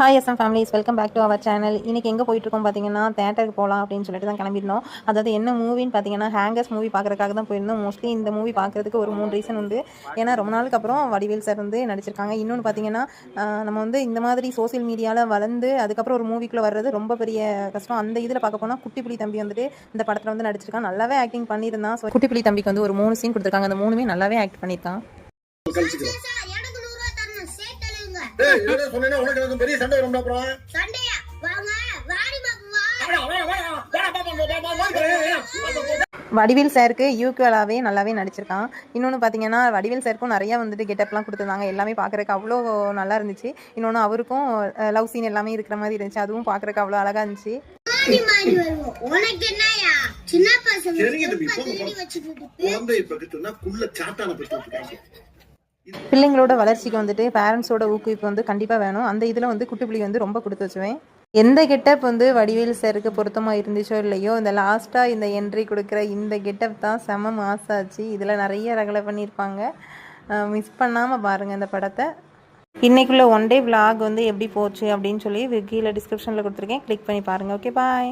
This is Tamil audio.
Hi SM families, welcome back to our channel. இன்றைக்கி எங்கே போயிட்டுருக்கோம் பார்த்தீங்கன்னா, தேட்டருக்கு போகலாம் அப்படின்னு சொல்லிட்டு தான் கிளம்பிடணும். அதாவது என்ன மூவின்னு பார்த்தீங்கன்னா, ஹேங்கர்ஸ் மூவி பார்க்குறதுக்காக தான் போயிருந்தோம். மோஸ்ட்லி இந்த மூவி பார்க்குறதுக்கு ஒரு 3 ரீசன் உண்டு. ஏன்னா ரொம்ப நாளுக்கு அப்புறம் வடிவேல் சார் வந்து நடிச்சிருக்காங்க. இன்னொன்று பார்த்தீங்கன்னா, நம்ம வந்து இந்த மாதிரி சோசியல் மீடியாவில் வளர்ந்து அதுக்கப்புறம் ஒரு மூவிக்குள்ளே வர்றது ரொம்ப பெரிய கஷ்டம். அந்த இதில் பார்க்க போனால் குட்டி புலி தம்பி வந்துட்டு இந்த படத்தில் வந்து நடிச்சிருக்கான். நல்லாவே ஆக்டிங் பண்ணியிருந்தான். ஸோ குட்டி புலி தம்பிக்கு வந்து ஒரு 3 சீன் கொடுத்துருக்காங்க. அந்த 3மே நல்லாவே ஆக்ட் பண்ணியிருக்கான். வடிவேல் சாருக்கு ஈக்குவலாகவே நல்லாவே நடிச்சிருக்கான். இன்னொன்று பார்த்தீங்கன்னா, வடிவேல் சாருக்கும் நிறையா வந்துட்டு கெட்டப்லாம் கொடுத்துருந்தாங்க. எல்லாமே பார்க்குறக்கு அவ்வளோ நல்லா இருந்துச்சு. இன்னொன்று அவருக்கும் லவ் சீன் எல்லாமே இருக்கிற மாதிரி இருந்துச்சு. அதுவும் பார்க்குறக்கு அவ்வளோ அழகாக இருந்துச்சு. பிள்ளைங்களோட வளர்ச்சிக்கு வந்துட்டு பேரண்ட்ஸோட ஊக்குவிப்பு வந்து கண்டிப்பாக வேணும். அந்த இதில் வந்து குட்டிப்புளி வந்து ரொம்ப கொடுத்து வச்சுவேன். எந்த கெட்டப் வந்து வடிவேல் சாருக்கு பொருத்தமாக இருந்துச்சோ இல்லையோ, இந்த லாஸ்ட்டாக இந்த என்ட்ரி கொடுக்குற இந்த கெட்டப் தான் செம மாசாச்சு. இதில் நிறைய ரகலை பண்ணியிருப்பாங்க. மிஸ் பண்ணாமல் பாருங்கள் இந்த படத்தை. இன்றைக்குள்ள ஒன் டே விலாக் வந்து எப்படி போச்சு அப்படின்னு சொல்லி கீழே டிஸ்கிரிப்ஷனில் கொடுத்துருக்கேன். கிளிக் பண்ணி பாருங்கள். ஓகே, பாய்.